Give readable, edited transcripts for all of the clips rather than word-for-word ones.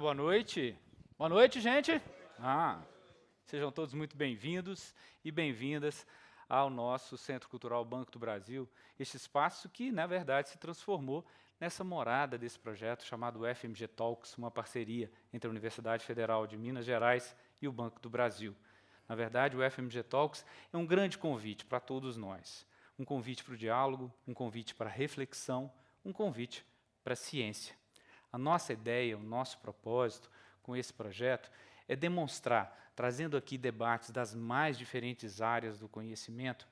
Boa noite. Boa noite, gente. Sejam todos muito bem-vindos e bem-vindas ao nosso Centro Cultural Banco do Brasil, este espaço que, na verdade, se transformou nessa morada desse projeto chamado UFMG Talks, uma parceria entre a Universidade Federal de Minas Gerais e o Banco do Brasil. Na verdade, o UFMG Talks é um grande convite para todos nós. Um convite para o diálogo, um convite para a reflexão, um convite para a ciência. A nossa ideia, o nosso propósito com esse projeto é demonstrar, trazendo aqui debates das mais diferentes áreas do conhecimento,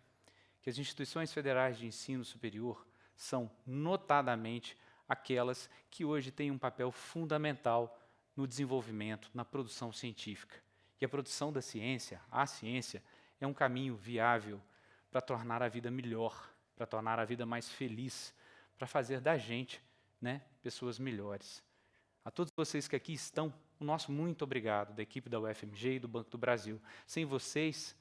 que as instituições federais de ensino superior são, notadamente, aquelas que hoje têm um papel fundamental no desenvolvimento, na produção científica. E a produção da ciência, a ciência, é um caminho viável para tornar a vida melhor, para tornar a vida mais feliz, para fazer da gente, pessoas melhores. A todos vocês que aqui estão, o nosso muito obrigado da equipe da UFMG e do Banco do Brasil. Sem vocês,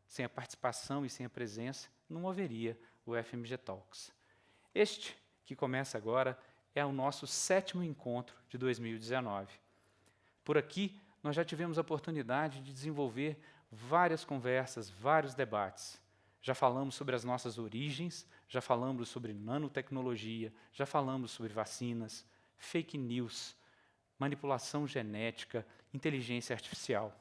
sem a participação e sem a presença, não haveria o UFMG Talks. Este, que começa agora, é o nosso 7º encontro de 2019. Por aqui, nós já tivemos a oportunidade de desenvolver várias conversas, vários debates. Já falamos sobre as nossas origens, já falamos sobre nanotecnologia, já falamos sobre vacinas, fake news, manipulação genética, inteligência artificial.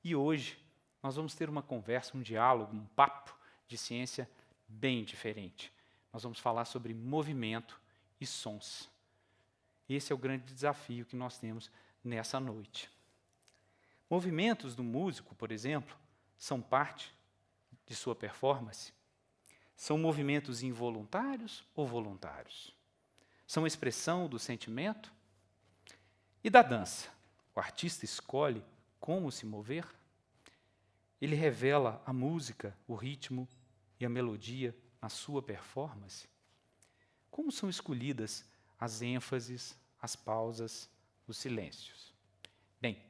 E hoje nós vamos ter uma conversa, um diálogo, um papo de ciência bem diferente. Nós vamos falar sobre movimento e sons. Esse é o grande desafio que nós temos nessa noite. Movimentos do músico, por exemplo, são parte de sua performance? São movimentos involuntários ou voluntários? São expressão do sentimento? E da dança? O artista escolhe como se mover? Ele revela a música, o ritmo e a melodia na sua performance? Como são escolhidas as ênfases, as pausas, os silêncios? Bem,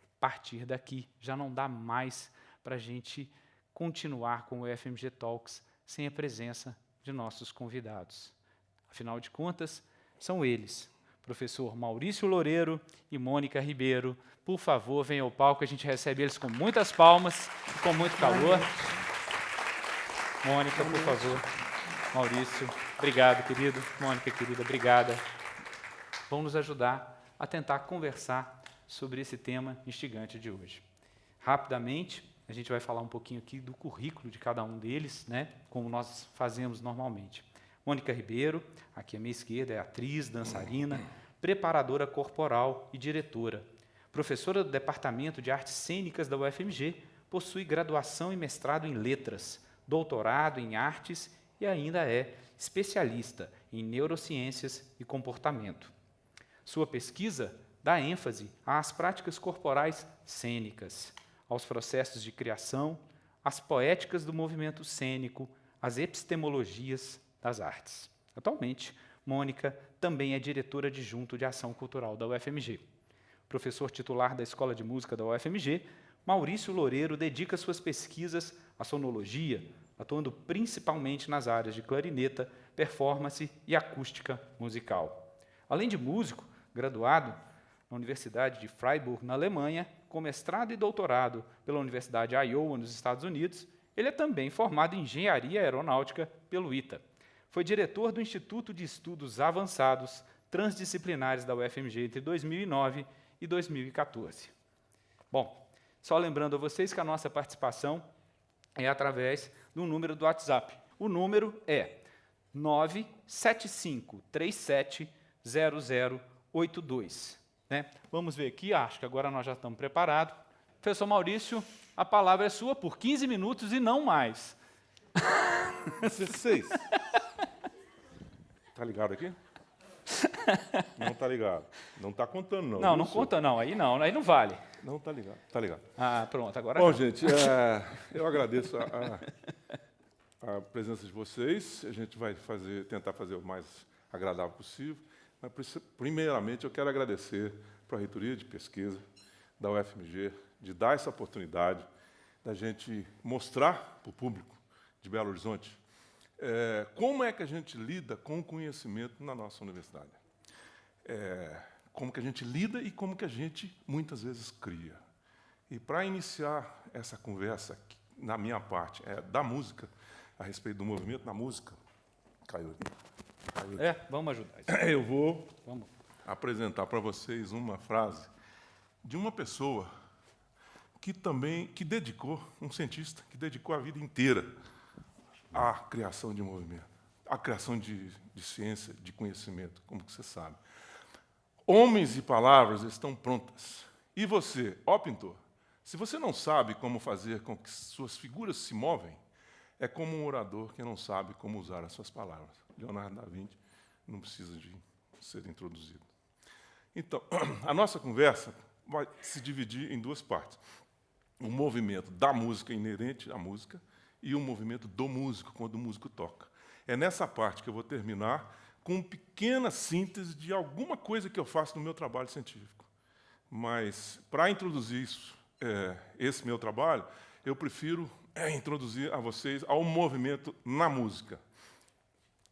a partir daqui já não dá mais para a gente continuar com o UFMG Talks sem a presença de nossos convidados. Afinal de contas, são eles, professor Maurício Loureiro e Mônica Ribeiro. Por favor, venham ao palco, a gente recebe eles com muitas palmas e com muito calor. Mônica, por favor. Maurício, obrigado, querido. Mônica, querida, obrigada. Vão nos ajudar a tentar conversar sobre esse tema instigante de hoje. Rapidamente, a gente vai falar um pouquinho aqui do currículo de cada um deles, como nós fazemos normalmente. Mônica Ribeiro, aqui à minha esquerda, é atriz, dançarina, preparadora corporal e diretora. Professora do Departamento de Artes Cênicas da UFMG, possui graduação e mestrado em letras, doutorado em artes e ainda é especialista em neurociências e comportamento. Sua pesquisa dá ênfase às práticas corporais cênicas, aos processos de criação, às poéticas do movimento cênico, às epistemologias das artes. Atualmente, Mônica também é diretora adjunto de ação cultural da UFMG. Professor titular da Escola de Música da UFMG, Maurício Loureiro dedica suas pesquisas à sonologia, atuando principalmente nas áreas de clarineta, performance e acústica musical. Além de músico, graduado na Universidade de Freiburg, na Alemanha, com mestrado e doutorado pela Universidade de Iowa, nos Estados Unidos, ele é também formado em Engenharia Aeronáutica pelo ITA. Foi diretor do Instituto de Estudos Avançados Transdisciplinares da UFMG entre 2009 e 2014. Bom, só lembrando a vocês que a nossa participação é através do número do WhatsApp. O número é 975370082. Vamos ver aqui, acho que agora nós já estamos preparados. Professor Maurício, a palavra é sua por 15 minutos e não mais. 16. Tá ligado aqui? Não tá ligado. Não tá contando, não. Não conta, não. Aí não vale. Não tá ligado. Tá ligado. Pronto, agora Bom, não. gente, eu agradeço a presença de vocês. A gente vai tentar fazer o mais agradável possível. Mas, primeiramente, eu quero agradecer para a Reitoria de Pesquisa da UFMG de dar essa oportunidade da gente mostrar para o público de Belo Horizonte como é que a gente lida com o conhecimento na nossa universidade. como que a gente lida e como que a gente, muitas vezes, cria. E para iniciar essa conversa, na minha parte, da música, a respeito do movimento na música, caiu aqui. Vamos ajudar. Eu vou Vamos. apresentar para vocês uma frase de uma pessoa que dedicou, um cientista, que dedicou a vida inteira à criação de movimento, à criação de ciência, de conhecimento, como que você sabe. Homens e palavras estão prontas. E você, ó pintor, se você não sabe como fazer com que suas figuras se movem, é como um orador que não sabe como usar as suas palavras. Leonardo da Vinci não precisa de ser introduzido. Então, a nossa conversa vai se dividir em duas partes. O movimento da música inerente à música e o movimento do músico, quando o músico toca. É nessa parte que eu vou terminar com uma pequena síntese de alguma coisa que eu faço no meu trabalho científico. Mas, para introduzir esse meu trabalho, eu prefiro introduzir a vocês ao movimento na música,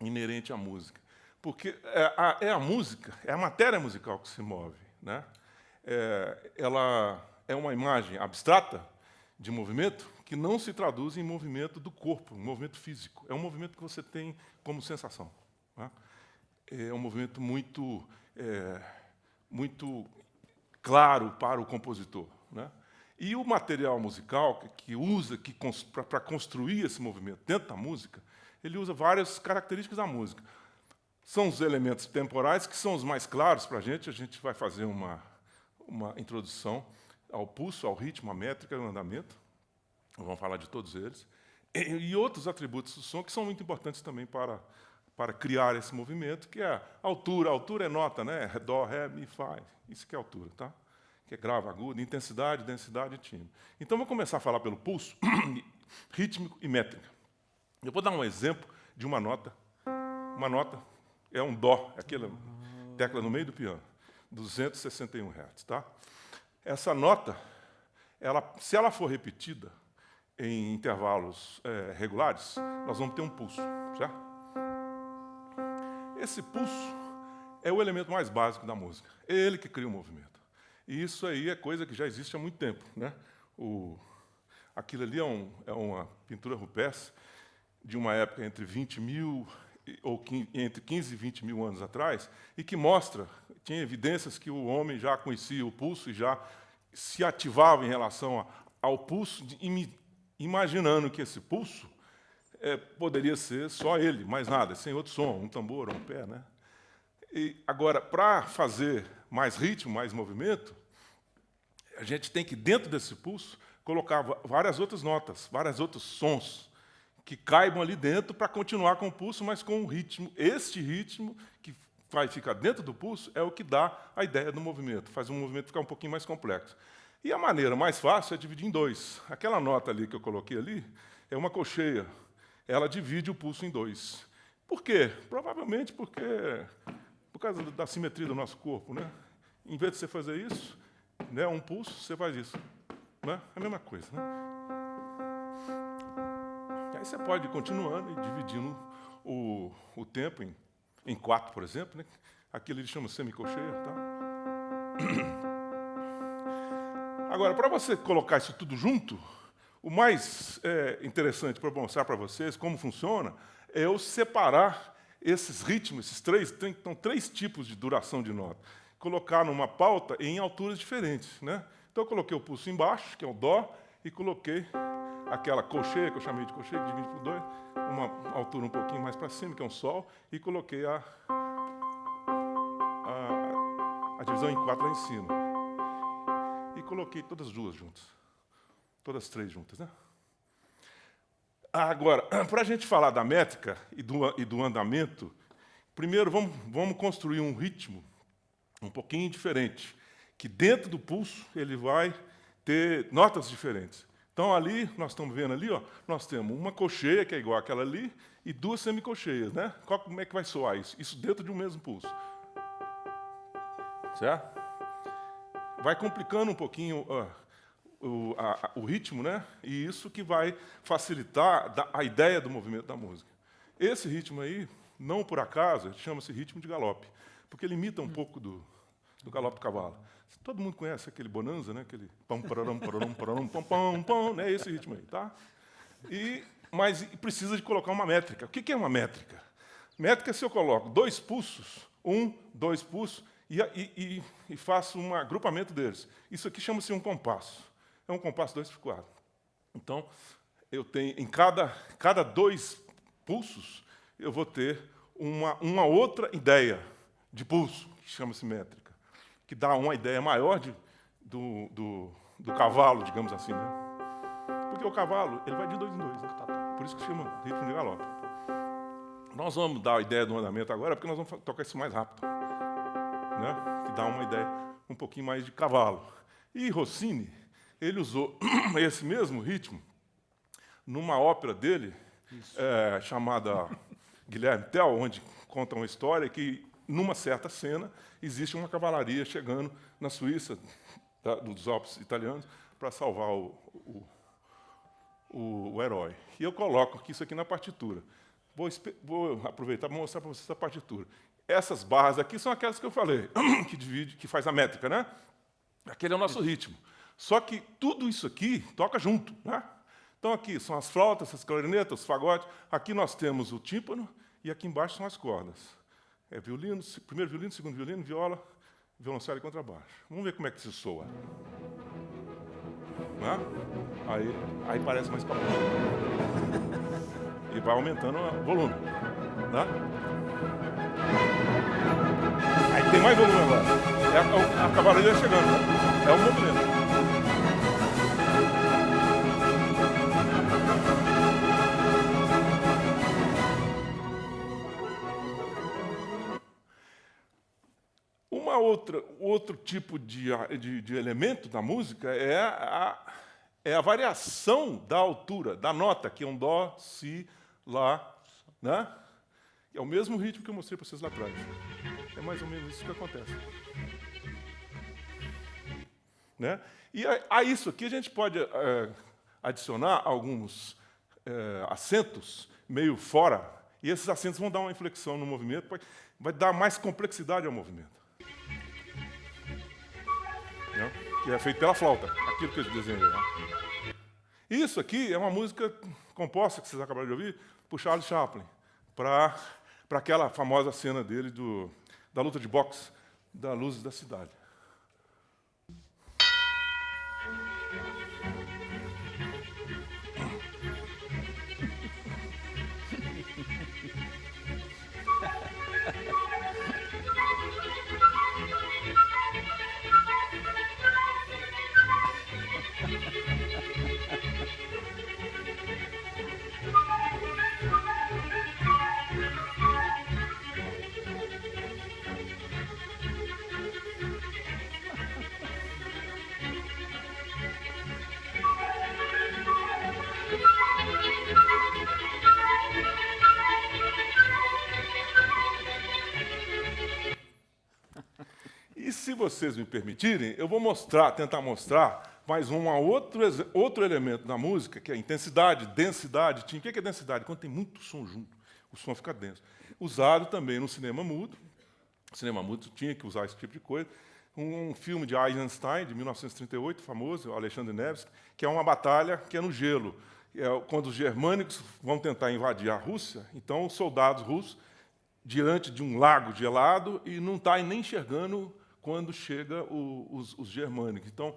inerente à música. Porque é a música, é a matéria musical que se move, né? Ela é uma imagem abstrata de movimento que não se traduz em movimento do corpo, em movimento físico. É um movimento que você tem como sensação, né? É um movimento muito claro para o compositor, né? E o material musical que usa para construir esse movimento dentro da música, ele usa várias características da música. São os elementos temporais, que são os mais claros para a gente vai fazer uma introdução ao pulso, ao ritmo, à métrica e ao andamento. Vamos falar de todos eles. E outros atributos do som que são muito importantes também para criar esse movimento, que é a altura. A altura é nota, né? Dó, ré, mi, fá. Isso que é altura, tá? Que é grave, agudo, intensidade, densidade e timbre. Então, vou começar a falar pelo pulso, rítmico e métrica. Eu vou dar um exemplo de uma nota. Uma nota é um dó, aquela tecla no meio do piano, 261 Hz, tá? Essa nota, se ela for repetida em intervalos regulares, nós vamos ter um pulso, certo? Esse pulso é o elemento mais básico da música. É ele que cria o movimento. E isso aí é coisa que já existe há muito tempo, né? Aquilo ali é uma pintura rupestre de uma época entre 20 mil entre 15 e 20 mil anos atrás, e que tinha evidências que o homem já conhecia o pulso e já se ativava em relação ao pulso, imaginando que esse pulso poderia ser só ele, mais nada, sem outro som, um tambor ou um pé, né? E agora, para fazer mais ritmo, mais movimento, a gente tem que, dentro desse pulso, colocar várias outras notas, vários outros sons que caibam ali dentro para continuar com o pulso, mas com um ritmo. Este ritmo que vai ficar dentro do pulso é o que dá a ideia do movimento, faz o movimento ficar um pouquinho mais complexo. E a maneira mais fácil é dividir em dois. Aquela nota ali que eu coloquei ali é uma colcheia. Ela divide o pulso em dois. Por quê? Provavelmente por causa da simetria do nosso corpo, né? Em vez de você fazer isso, né, um pulso, você faz isso, né? É a mesma coisa, né? Aí você pode ir continuando e dividindo o tempo em 4, por exemplo, né? Aquilo ele chama semicolcheia, tá? Agora, para você colocar isso tudo junto, o mais interessante para mostrar para vocês como funciona é eu separar esses ritmos, então 3 tipos de duração de nota, colocar numa pauta em alturas diferentes, né? Então eu coloquei o pulso embaixo, que é o dó, e coloquei aquela colcheia, que eu chamei de colcheia, que divide por 2, uma altura um pouquinho mais para cima, que é um sol, e coloquei a divisão em 4 lá em cima. E coloquei todas as duas juntas. Todas as 3 juntas, né? Agora, para a gente falar da métrica e do andamento, primeiro vamos construir um ritmo um pouquinho diferente, que dentro do pulso ele vai ter notas diferentes. Então, ali, nós estamos vendo ali, ó, nós temos uma colcheia, que é igual àquela ali, e 2 semicolcheias, né? Como é que vai soar isso? Isso dentro de um mesmo pulso. Certo? Vai complicando um pouquinho o ritmo, né? E isso que vai facilitar a ideia do movimento da música. Esse ritmo aí, não por acaso, chama-se ritmo de galope, porque ele imita um pouco do galope do cavalo. Todo mundo conhece aquele bonanza, né? Aquele pam, pararam, pararam, pararam, pam, pam, pam, né? Esse ritmo aí, tá? Mas precisa de colocar uma métrica. O que é uma métrica? Métrica é se eu coloco 2 pulsos, 1, 2 pulsos, e faço um agrupamento deles. Isso aqui chama-se um compasso. É um compasso 2x4. Então, eu tenho, em cada 2 pulsos, eu vou ter uma outra ideia de pulso, que chama-se métrica, que dá uma ideia maior do cavalo, digamos assim, né? Porque o cavalo ele vai de 2 em 2, né? Por isso que chama ritmo de galope. Nós vamos dar a ideia do andamento agora, porque nós vamos tocar isso mais rápido, né? Que dá uma ideia um pouquinho mais de cavalo. E Rossini, ele usou esse mesmo ritmo numa ópera dele, chamada Guilherme Tell, onde conta uma história que, numa certa cena, existe uma cavalaria chegando na Suíça, dos Alpes italianos, para salvar o herói. E eu coloco isso aqui na partitura. Vou aproveitar para mostrar para vocês a partitura. Essas barras aqui são aquelas que eu falei, que faz a métrica, né? Aquele é o nosso ritmo. Só que tudo isso aqui toca junto, né? Então aqui são as flautas, as clarinetas, os fagotes. Aqui nós temos o tímpano e aqui embaixo são as cordas. É violino, primeiro violino, segundo violino, viola, violoncelo e contrabaixo. Vamos ver como é que isso soa. Né? Aí parece mais cabuloso. E vai aumentando o volume. Né? Aí tem mais volume agora. A cavalaria chegando. Né? É um movimento. Outro tipo de elemento da música é a variação da altura, da nota, que é um dó, si, lá, né? É o mesmo ritmo que eu mostrei para vocês lá atrás. É mais ou menos isso que acontece. Né? E a isso aqui a gente pode adicionar alguns acentos meio fora, e esses acentos vão dar uma inflexão no movimento, vai dar mais complexidade ao movimento. Né? Que é feito pela flauta, aquilo que eu desenhei. Né? Isso aqui é uma música composta, que vocês acabaram de ouvir, por Charles Chaplin, para aquela famosa cena dele da luta de boxe, da Luzes da Cidade. E se vocês me permitirem, eu vou tentar mostrar mais outro elemento da música, que é intensidade, densidade. O que é densidade? Quando tem muito som junto, o som fica denso. Usado também no cinema mudo. O cinema mudo tinha que usar esse tipo de coisa. Um filme de Eisenstein, de 1938, famoso, Alexandre Nevsky, que é uma batalha que é no gelo. Quando os germânicos vão tentar invadir a Rússia, então os soldados russos, diante de um lago gelado, e não está nem enxergando quando chega os germânicos. Então,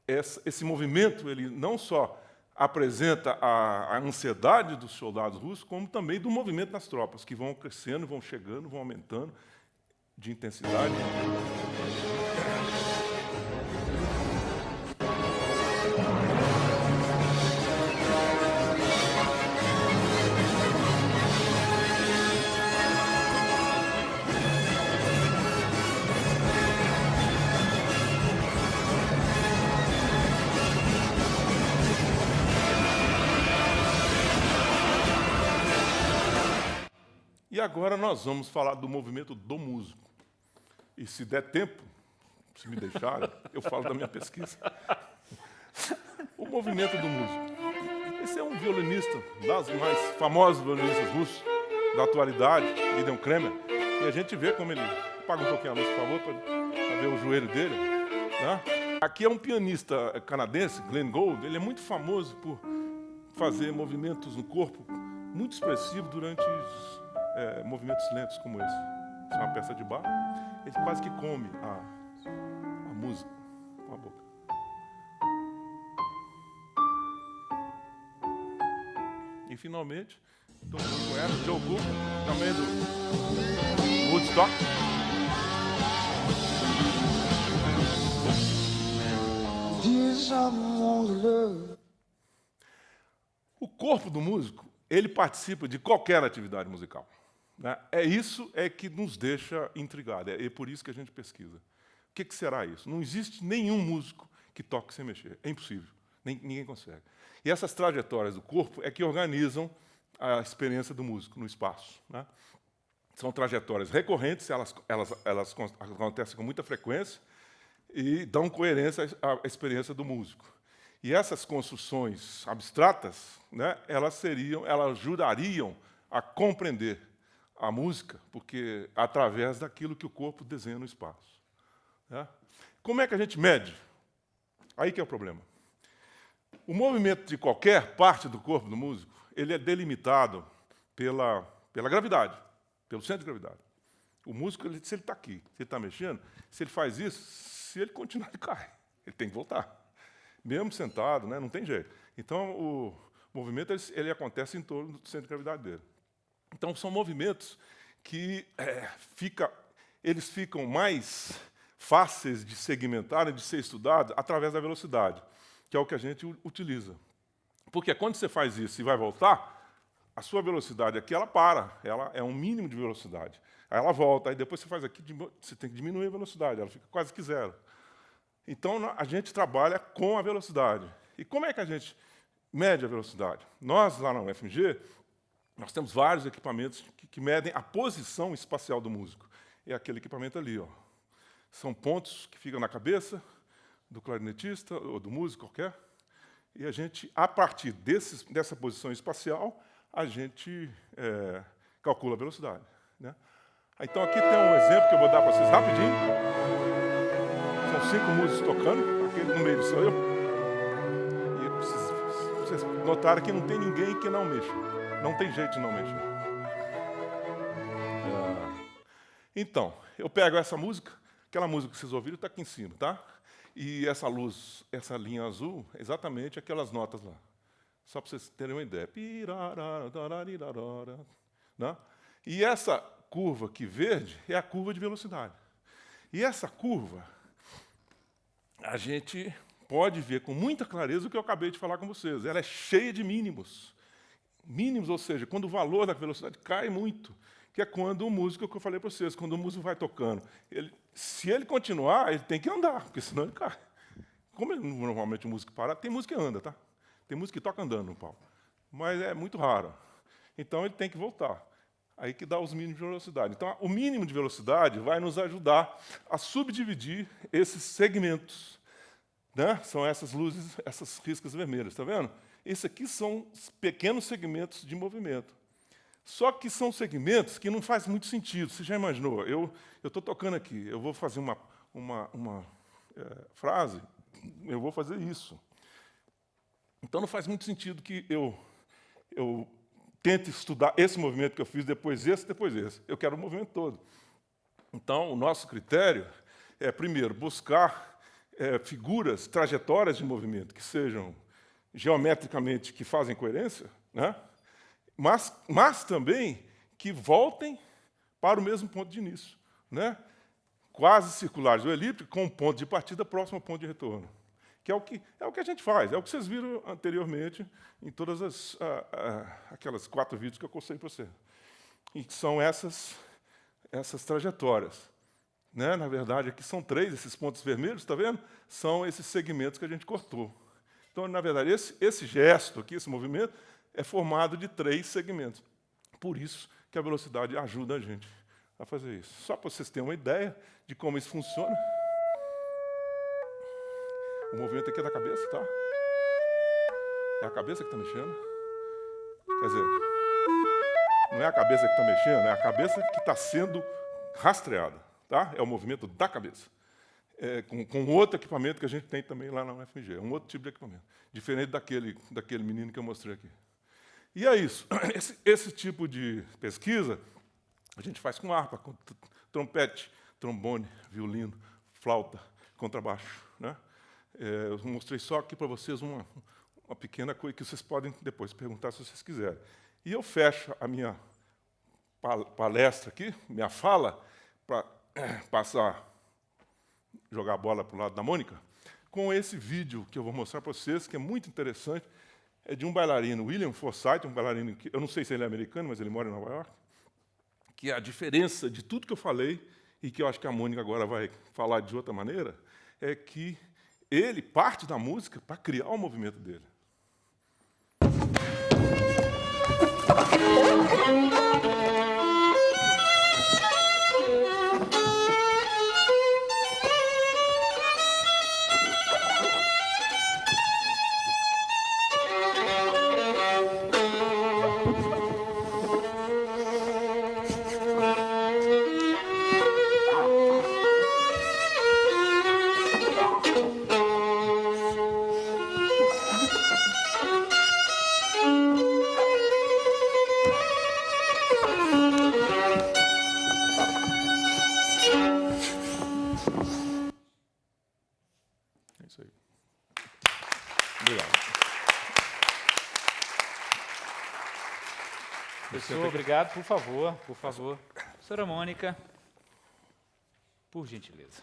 esse movimento ele não só apresenta a ansiedade dos soldados russos, como também do movimento das tropas, que vão crescendo, vão chegando, vão aumentando de intensidade. E agora nós vamos falar do movimento do músico. E se der tempo, se me deixarem, eu falo da minha pesquisa. O movimento do músico. Esse é um violinista, das mais famosos violinistas russos da atualidade, Gideon Kremer. E a gente vê como ele... Apaga um pouquinho a luz, por favor, para ver o joelho dele. Né? Aqui é um pianista canadense, Glenn Gould. Ele é muito famoso por fazer movimentos no corpo muito expressivos durante movimentos lentos como esse. Isso é uma peça de Bach. Ele quase que come a música com a boca. E, finalmente, todo mundo conhece Joe Cocker, também do Woodstock. O corpo do músico, ele participa de qualquer atividade musical. Né? Isso que nos deixa intrigados. É por isso que a gente pesquisa. O que será isso? Não existe nenhum músico que toque sem mexer. É impossível. Ninguém consegue. E essas trajetórias do corpo é que organizam a experiência do músico no espaço. Né? São trajetórias recorrentes, elas acontecem com muita frequência e dão coerência à experiência do músico. E essas construções abstratas, né, elas ajudariam a compreender a música, porque através daquilo que o corpo desenha no espaço. Né? Como é que a gente mede? Aí que é o problema. O movimento de qualquer parte do corpo do músico, ele é delimitado pela gravidade, pelo centro de gravidade. O músico, se ele está aqui, se ele está mexendo, se ele faz isso, se ele continuar, ele cai. Ele tem que voltar. Mesmo sentado, né, não tem jeito. Então, o movimento ele acontece em torno do centro de gravidade dele. Então, são movimentos que eles ficam mais fáceis de segmentar, de ser estudados, através da velocidade, que é o que a gente utiliza. Porque quando você faz isso e vai voltar, a sua velocidade aqui, ela para, ela é um mínimo de velocidade. Aí ela volta, aí depois você faz aqui, você tem que diminuir a velocidade, ela fica quase que zero. Então, a gente trabalha com a velocidade. E como é que a gente mede a velocidade? Nós, lá na UFMG, nós temos vários equipamentos que medem a posição espacial do músico. É aquele equipamento ali. Ó. São pontos que ficam na cabeça do clarinetista ou do músico qualquer. E a gente, a partir dessa posição espacial, a gente calcula a velocidade. Né? Então, aqui tem um exemplo que eu vou dar para vocês rapidinho. São 5 músicos tocando, aquele no meio sou eu. E vocês notaram que não tem ninguém que não mexa. Não tem jeito de não mexer. Então, eu pego essa música, aquela música que vocês ouviram está aqui em cima, tá? E essa luz, essa linha azul, exatamente aquelas notas lá. Só para vocês terem uma ideia. Né? E essa curva aqui verde é a curva de velocidade. E essa curva, a gente pode ver com muita clareza o que eu acabei de falar com vocês. Ela é cheia de mínimos. Mínimos, ou seja, quando o valor da velocidade cai muito, que é quando o músico, que eu falei para vocês, quando o músico vai tocando, se ele continuar, ele tem que andar, porque senão ele cai. Como normalmente o músico para, tem música que anda, tá? Tem música que toca andando no palco, mas é muito raro. Então ele tem que voltar. Aí que dá os mínimos de velocidade. Então, o mínimo de velocidade vai nos ajudar a subdividir esses segmentos. Né? São essas luzes, essas riscas vermelhas, está vendo? Isso aqui são pequenos segmentos de movimento. Só que são segmentos que não faz muito sentido. Você já imaginou? Eu estou tocando aqui, eu vou fazer uma frase, eu vou fazer isso. Então, não faz muito sentido que eu tente estudar esse movimento que eu fiz, depois esse, depois esse. Eu quero o movimento todo. Então, o nosso critério é, primeiro, buscar figuras, trajetórias de movimento que sejam geometricamente, que fazem coerência, né? Mas também que voltem para o mesmo ponto de início, né? Quase circulares ou elípticos, com um ponto de partida próximo ao ponto de retorno. Que é o que a gente faz, é o que vocês viram anteriormente em todas aquelas 4 vídeos que eu mostrei para você. E que são essas trajetórias. Né? Na verdade, aqui são 3, esses pontos vermelhos, está vendo? São esses segmentos que a gente cortou. Então, na verdade, esse gesto aqui, esse movimento, é formado de 3 segmentos. Por isso que a velocidade ajuda a gente a fazer isso. Só para vocês terem uma ideia de como isso funciona. O movimento aqui é da cabeça, tá? É a cabeça que está mexendo. Quer dizer, não é a cabeça que está mexendo, é a cabeça que está sendo rastreada. Tá? É o movimento da cabeça. com outro equipamento que a gente tem também lá na UFMG. É um outro tipo de equipamento, diferente daquele menino que eu mostrei aqui. E é isso. Esse tipo de pesquisa a gente faz com harpa, com trompete, trombone, violino, flauta, contrabaixo, né? Eu mostrei só aqui para vocês uma pequena coisa que vocês podem depois perguntar se vocês quiserem. E eu fecho a minha palestra aqui, minha fala, para jogar a bola para o lado da Mônica, com esse vídeo que eu vou mostrar para vocês, que é muito interessante. É de um bailarino, William Forsythe, um bailarino que eu não sei se ele é americano, mas ele mora em Nova York, que é a diferença de tudo que eu falei, e que eu acho que a Mônica agora vai falar de outra maneira, é que ele parte da música para criar o movimento dele. É isso aí. Obrigado. Professor, obrigado, por favor, por favor. Professora Mônica, por gentileza.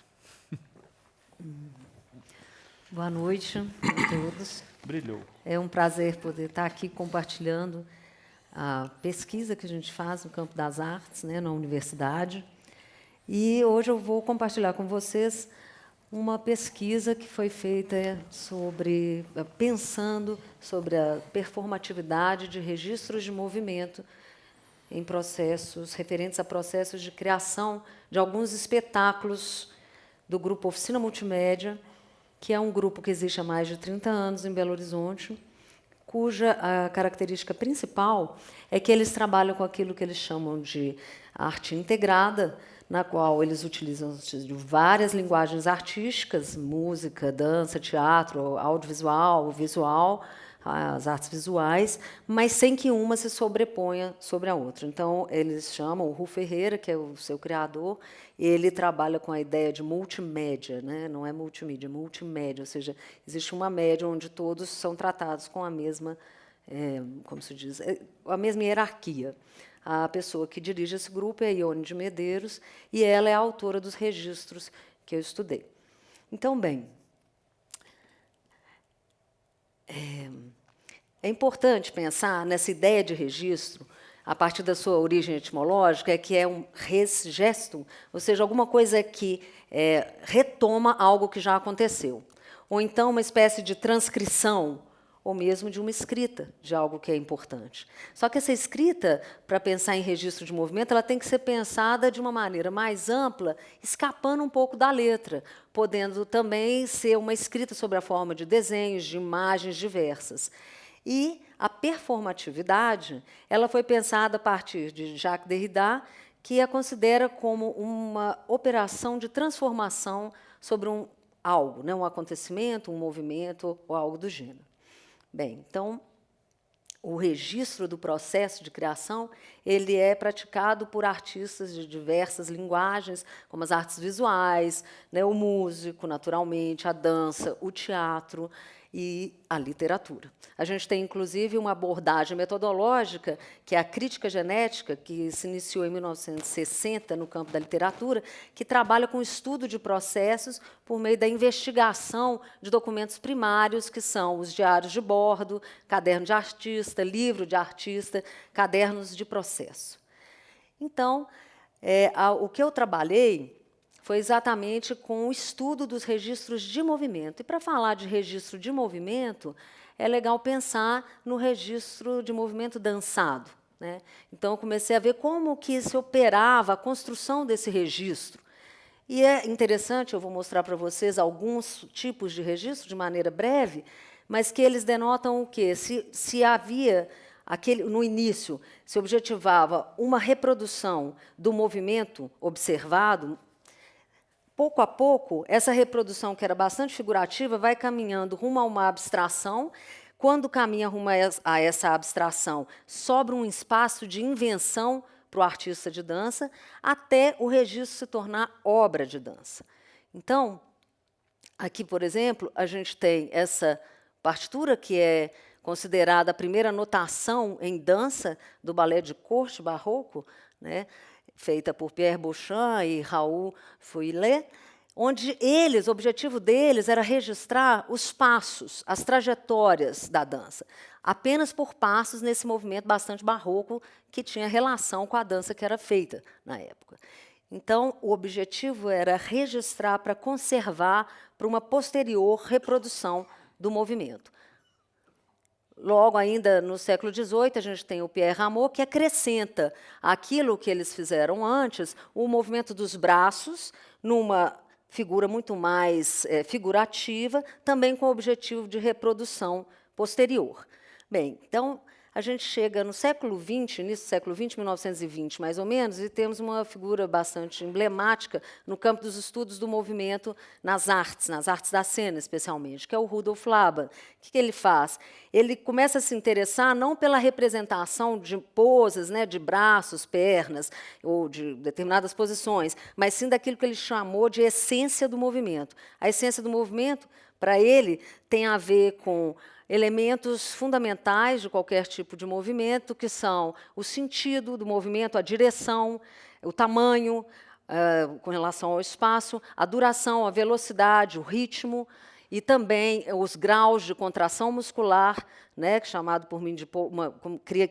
Boa noite a todos. Brilhou. É um prazer poder estar aqui compartilhando a pesquisa que a gente faz no campo das artes, né, na universidade. E hoje eu vou compartilhar com vocês uma pesquisa que foi feita pensando sobre a performatividade de registros de movimento em processos, referentes a processos de criação de alguns espetáculos do grupo Oficina Multimédia, que é um grupo que existe há mais de 30 anos em Belo Horizonte, cuja a característica principal é que eles trabalham com aquilo que eles chamam de arte integrada, na qual eles utilizam de várias linguagens artísticas, música, dança, teatro, audiovisual, visual, as artes visuais, mas sem que uma se sobreponha sobre a outra. Então, eles chamam, o Ru Ferreira, que é o seu criador, ele trabalha com a ideia de multimédia, né? Não é multimídia, é multimédia, ou seja, existe uma média onde todos são tratados com a mesma, como se diz, a mesma hierarquia. A pessoa que dirige esse grupo é a Ione de Medeiros, e ela é a autora dos registros que eu estudei. Então, bem, é importante pensar nessa ideia de registro, a partir da sua origem etimológica, que é um res gestum, ou seja, alguma coisa que retoma algo que já aconteceu. Ou então uma espécie de transcrição, ou mesmo de uma escrita de algo que é importante. Só que essa escrita, para pensar em registro de movimento, ela tem que ser pensada de uma maneira mais ampla, escapando um pouco da letra, podendo também ser uma escrita sobre a forma de desenhos, de imagens diversas. E a performatividade, ela foi pensada a partir de Jacques Derrida, que a considera como uma operação de transformação sobre algo, né, um acontecimento, um movimento ou algo do gênero. Bem, então, o registro do processo de criação ele é praticado por artistas de diversas linguagens, como as artes visuais, né, o músico, naturalmente, a dança, o teatro e a literatura. A gente tem, inclusive, uma abordagem metodológica, que é a crítica genética, que se iniciou em 1960 no campo da literatura, que trabalha com o estudo de processos por meio da investigação de documentos primários, que são os diários de bordo, caderno de artista, livro de artista, cadernos de processo. Então, o que eu trabalhei foi exatamente com o estudo dos registros de movimento. E, para falar de registro de movimento, é legal pensar no registro de movimento dançado, né? Então, eu comecei a ver como que se operava a construção desse registro. E é interessante, eu vou mostrar para vocês alguns tipos de registro, de maneira breve, mas que eles denotam o quê? Se havia, no início, se objetivava uma reprodução do movimento observado, pouco a pouco, essa reprodução, que era bastante figurativa, vai caminhando rumo a uma abstração. Quando caminha rumo a essa abstração, sobra um espaço de invenção para o artista de dança, até o registro se tornar obra de dança. Então, aqui, por exemplo, a gente tem essa partitura, que é considerada a primeira notação em dança do balé de corte barroco, né, feita por Pierre Beauchamp e Raoul Fouillet, onde o objetivo deles era registrar os passos, as trajetórias da dança, apenas por passos nesse movimento bastante barroco que tinha relação com a dança que era feita na época. Então, o objetivo era registrar para conservar para uma posterior reprodução do movimento. Logo, ainda no século XVIII, a gente tem o Pierre Rameau, que acrescenta aquilo que eles fizeram antes, o movimento dos braços, numa figura muito mais figurativa, também com o objetivo de reprodução posterior. Bem, então, a gente chega no século XX, início do século XX, 1920, mais ou menos, e temos uma figura bastante emblemática no campo dos estudos do movimento nas artes da cena, especialmente, que é o Rudolf Laban. O que ele faz? Ele começa a se interessar não pela representação de poses, né, de braços, pernas, ou de determinadas posições, mas sim daquilo que ele chamou de essência do movimento. A essência do movimento, para ele, tem a ver com elementos fundamentais de qualquer tipo de movimento, que são o sentido do movimento, a direção, o tamanho, com relação ao espaço, a duração, a velocidade, o ritmo, e também os graus de contração muscular, né, chamado por mim de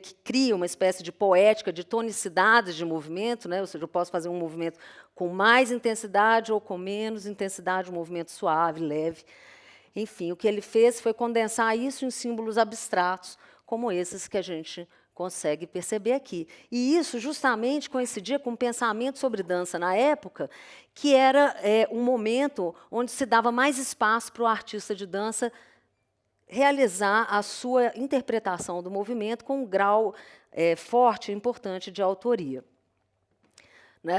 que cria uma espécie de poética de tonicidades de movimento, né, ou seja, eu posso fazer um movimento com mais intensidade ou com menos intensidade, um movimento suave, leve. Enfim, o que ele fez foi condensar isso em símbolos abstratos, como esses que a gente consegue perceber aqui. E isso justamente coincidia com o pensamento sobre dança na época, que era um momento onde se dava mais espaço para o artista de dança realizar a sua interpretação do movimento com um grau forte e importante de autoria.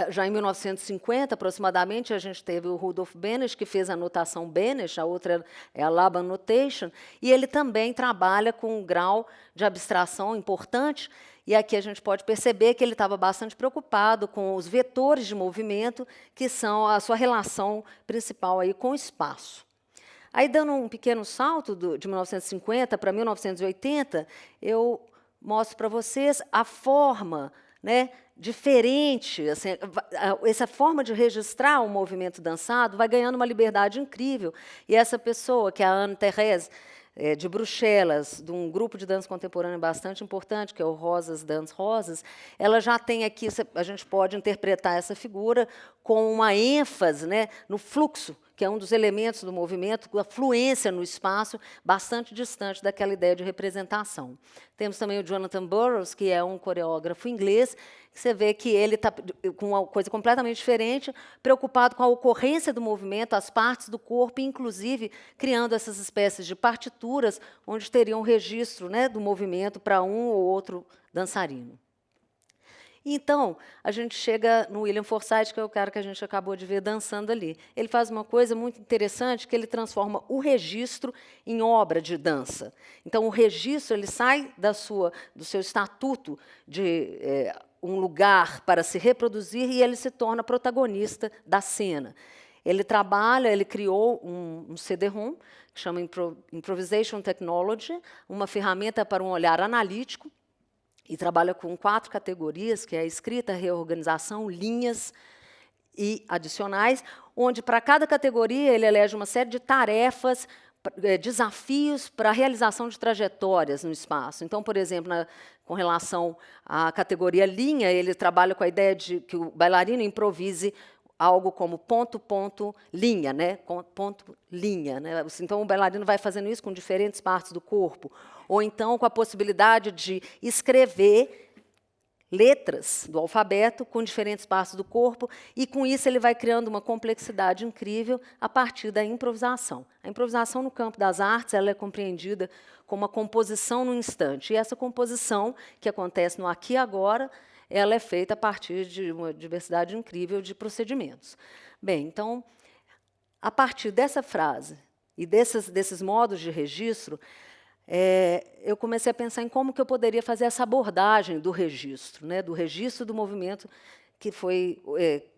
Já em 1950, aproximadamente, a gente teve o Rudolf Benesch, que fez a notação Benesch, a outra é a Laban Notation, e ele também trabalha com um grau de abstração importante, e aqui a gente pode perceber que ele estava bastante preocupado com os vetores de movimento, que são a sua relação principal aí com o espaço. Aí, dando um pequeno salto de 1950 para 1980, eu mostro para vocês a forma, né, diferente, assim, essa forma de registrar o movimento dançado vai ganhando uma liberdade incrível. E essa pessoa, que é a Anne-Thérèse, de Bruxelas, de um grupo de dança contemporânea bastante importante, que é o Rosas Dance Rosas, ela já tem aqui, a gente pode interpretar essa figura com uma ênfase, né, no fluxo, que é um dos elementos do movimento, a fluência no espaço, bastante distante daquela ideia de representação. Temos também o Jonathan Burrows, que é um coreógrafo inglês, que você vê que ele está com uma coisa completamente diferente, preocupado com a ocorrência do movimento, as partes do corpo, inclusive criando essas espécies de partituras, onde teria um registro, né, do movimento para um ou outro dançarino. Então, a gente chega no William Forsythe, que é o cara que a gente acabou de ver dançando ali. Ele faz uma coisa muito interessante, que ele transforma o registro em obra de dança. Então, o registro ele sai do seu estatuto de um lugar para se reproduzir e ele se torna protagonista da cena. Ele criou um CD-ROM, que chama Improvisation Technology, uma ferramenta para um olhar analítico, e trabalha com 4 categorias, que é a escrita, a reorganização, linhas e adicionais, onde, para cada categoria, ele elege uma série de tarefas, desafios para a realização de trajetórias no espaço. Então, por exemplo, com relação à categoria linha, ele trabalha com a ideia de que o bailarino improvise algo como ponto, ponto, linha, né? Ponto, linha, né? Então, o bailarino vai fazendo isso com diferentes partes do corpo. Ou então com a possibilidade de escrever letras do alfabeto com diferentes partes do corpo, e com isso ele vai criando uma complexidade incrível a partir da improvisação. A improvisação no campo das artes ela é compreendida como uma composição no instante, e essa composição, que acontece no aqui e agora, ela é feita a partir de uma diversidade incrível de procedimentos. Bem, então, a partir dessa frase e desses modos de registro, eu comecei a pensar em como que eu poderia fazer essa abordagem do registro, né, do registro do movimento que foi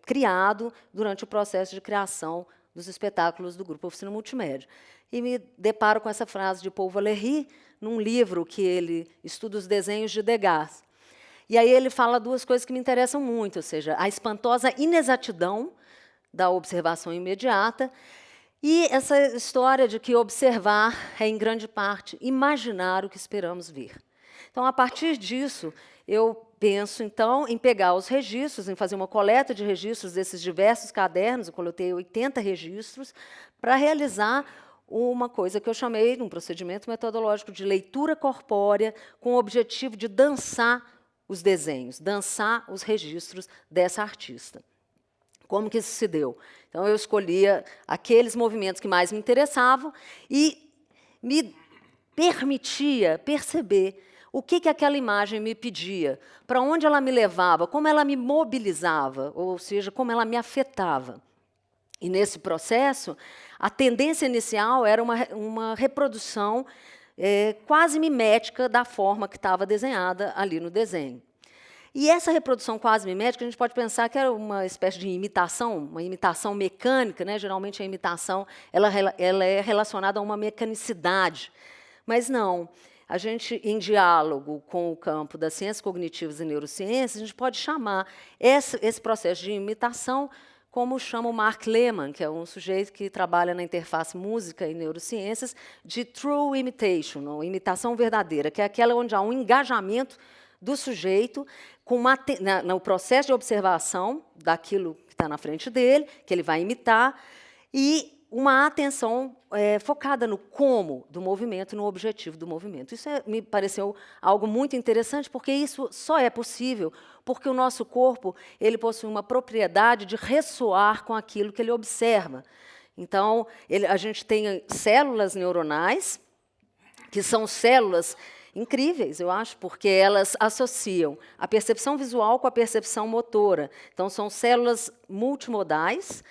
criado durante o processo de criação dos espetáculos do Grupo Oficina Multimédia. E me deparo com essa frase de Paul Valéry, num livro que ele estuda os desenhos de Degas. E aí ele fala duas coisas que me interessam muito, ou seja, a espantosa inexatidão da observação imediata e essa história de que observar é, em grande parte, imaginar o que esperamos ver. Então, a partir disso, eu penso, então, em pegar os registros, em fazer uma coleta de registros desses diversos cadernos, eu coloquei 80 registros, para realizar uma coisa que eu chamei, um procedimento metodológico de leitura corpórea, com o objetivo de dançar os desenhos, dançar os registros dessa artista. Como que isso se deu? Então, eu escolhia aqueles movimentos que mais me interessavam e me permitia perceber o que aquela imagem me pedia, para onde ela me levava, como ela me mobilizava, ou seja, como ela me afetava. E, nesse processo, a tendência inicial era uma reprodução quase mimética da forma que estava desenhada ali no desenho. E essa reprodução quase mimética, a gente pode pensar que era uma espécie de imitação, uma imitação mecânica, né? Geralmente a imitação ela é relacionada a uma mecanicidade. Mas não. A gente, em diálogo com o campo das ciências cognitivas e neurociências, a gente pode chamar esse processo de imitação, como chama o Mark Lehman, que é um sujeito que trabalha na interface música e neurociências, de true imitation, ou imitação verdadeira, que é aquela onde há um engajamento do sujeito no processo de observação daquilo que está na frente dele, que ele vai imitar, e uma atenção focada no como do movimento, no objetivo do movimento. Isso me pareceu algo muito interessante, porque isso só é possível porque o nosso corpo ele possui uma propriedade de ressoar com aquilo que ele observa. Então, a gente tem células neuronais, que são células incríveis, eu acho, porque elas associam a percepção visual com a percepção motora. Então, são células multimodais,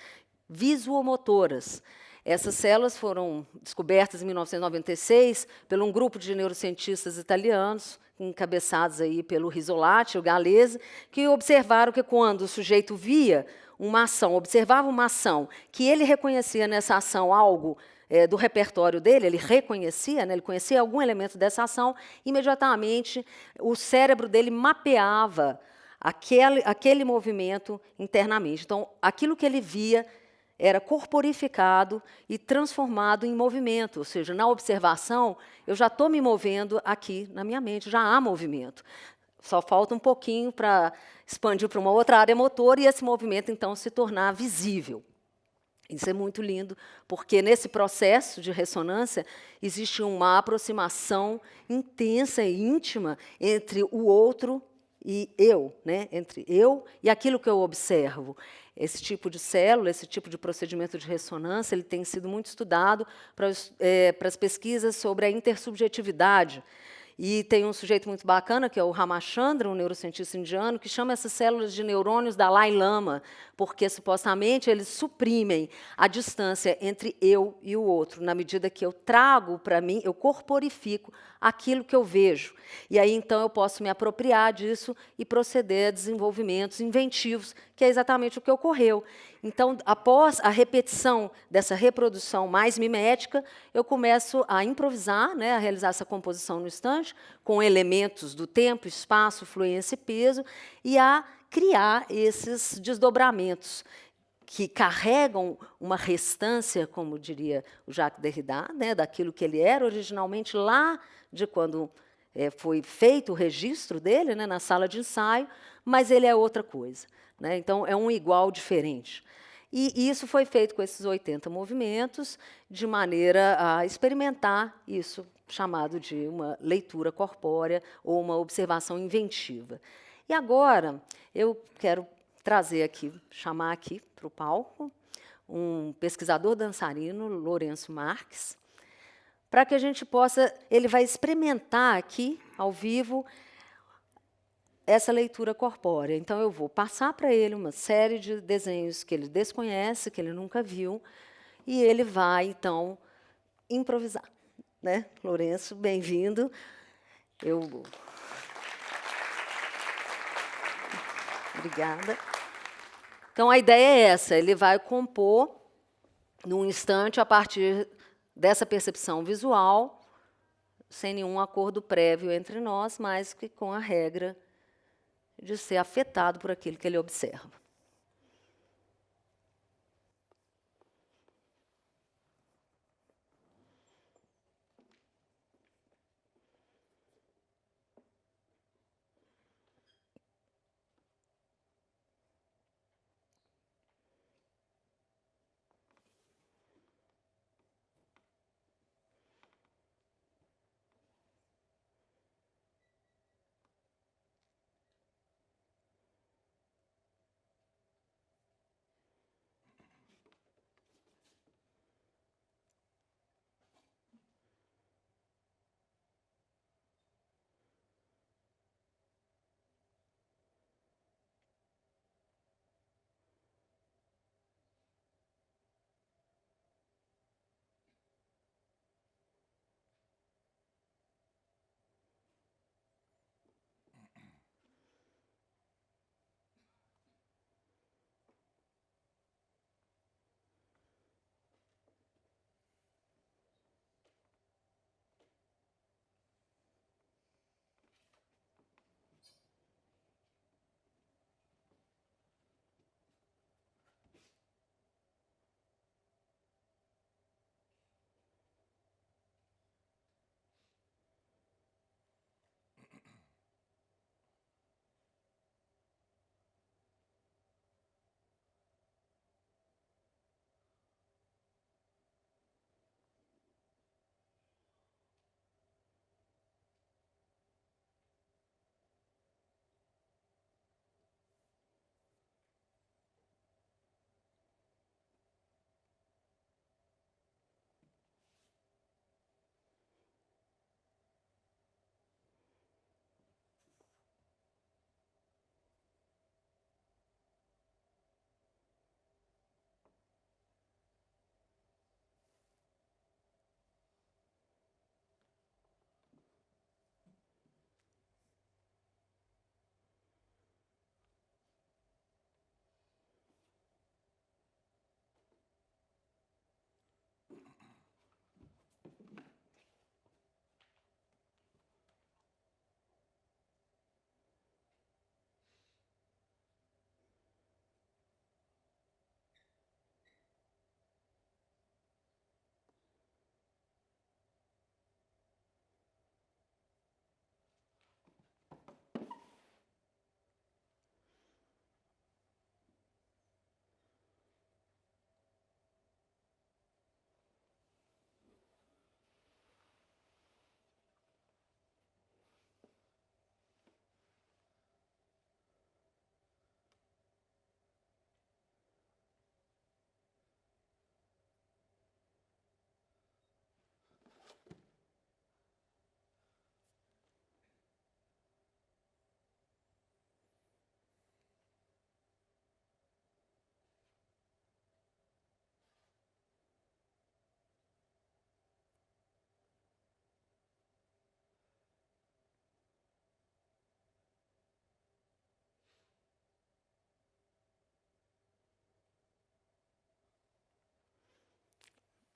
visuomotoras. Essas células foram descobertas em 1996 por um grupo de neurocientistas italianos, encabeçados aí pelo Risolati e o Gallese, que observaram que quando o sujeito via uma ação, observava uma ação, que ele reconhecia nessa ação algo do repertório dele, ele reconhecia, né, ele conhecia algum elemento dessa ação, imediatamente o cérebro dele mapeava aquele movimento internamente. Então, aquilo que ele via era corporificado e transformado em movimento, ou seja, na observação, eu já estou me movendo aqui na minha mente, já há movimento. Só falta um pouquinho para expandir para uma outra área motora e esse movimento, então, se tornar visível. Isso é muito lindo, porque nesse processo de ressonância existe uma aproximação intensa e íntima entre o outro e eu, né? Entre eu e aquilo que eu observo. Esse tipo de célula, esse tipo de procedimento de ressonância, ele tem sido muito estudado para as pesquisas sobre a intersubjetividade. E tem um sujeito muito bacana, que é o Ramachandra, um neurocientista indiano, que chama essas células de neurônios Dalai Lama, porque, supostamente, eles suprimem a distância entre eu e o outro, na medida que eu trago para mim, eu corporifico aquilo que eu vejo. E aí, então, eu posso me apropriar disso e proceder a desenvolvimentos inventivos, que é exatamente o que ocorreu. Então, após a repetição dessa reprodução mais mimética, eu começo a improvisar, né, a realizar essa composição no instante, com elementos do tempo, espaço, fluência e peso, e a criar esses desdobramentos que carregam uma restância, como diria o Jacques Derrida, né, daquilo que ele era originalmente lá de quando foi feito o registro dele, né, na sala de ensaio, mas ele é outra coisa, né? Então, é um igual diferente. E isso foi feito com esses 80 movimentos, de maneira a experimentar isso, chamado de uma leitura corpórea ou uma observação inventiva. E agora, eu quero trazer aqui, chamar aqui para o palco, um pesquisador dançarino, Lourenço Marques, para que a gente possa, ele vai experimentar aqui, ao vivo, essa leitura corpórea. Então, eu vou passar para ele uma série de desenhos que ele desconhece, que ele nunca viu, e ele vai, então, improvisar. Né? Lourenço, bem-vindo. Obrigada. Então, a ideia é essa, ele vai compor, num instante, a partir dessa percepção visual, sem nenhum acordo prévio entre nós, mas que com a regra de ser afetado por aquilo que ele observa.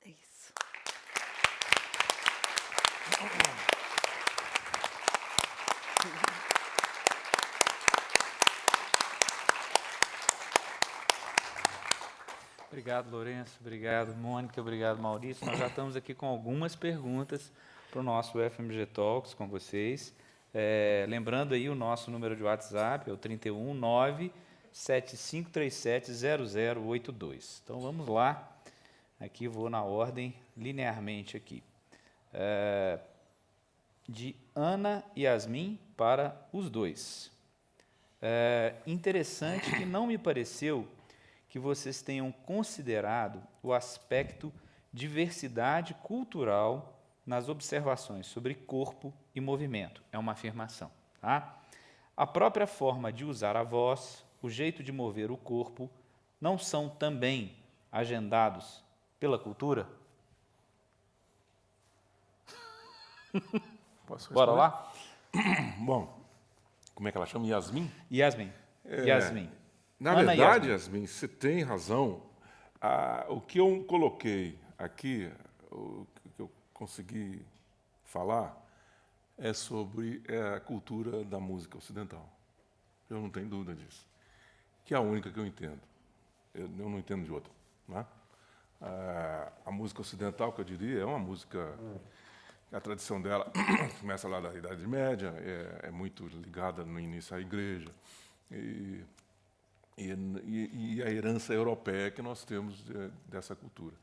É isso. Obrigado, Lourenço. Obrigado, Mônica. Obrigado, Maurício. Nós já estamos aqui com algumas perguntas para o nosso UFMG Talks com vocês. Lembrando aí o nosso número de WhatsApp, é o 319-7537-0082. Então, vamos lá. Aqui vou na ordem, linearmente aqui. De Ana e Yasmin para os dois. Interessante que não me pareceu que vocês tenham considerado o aspecto diversidade cultural nas observações sobre corpo e movimento. É uma afirmação. Tá? A própria forma de usar a voz, o jeito de mover o corpo, não são também agendados pela cultura? Posso Bora responder? lá? Bom, como é que ela chama? Yasmin? Yasmin. Yasmin. Na Ana verdade, Yasmin. Yasmin, você tem razão. O que eu coloquei aqui, o que eu consegui falar, é sobre a cultura da música ocidental. Eu não tenho dúvida disso. Que é a única que eu entendo. Eu não entendo de outra. Né? A música ocidental, que eu diria, é uma música... A tradição dela começa lá da Idade Média, é muito ligada no início à igreja. E a herança europeia que nós temos dessa cultura.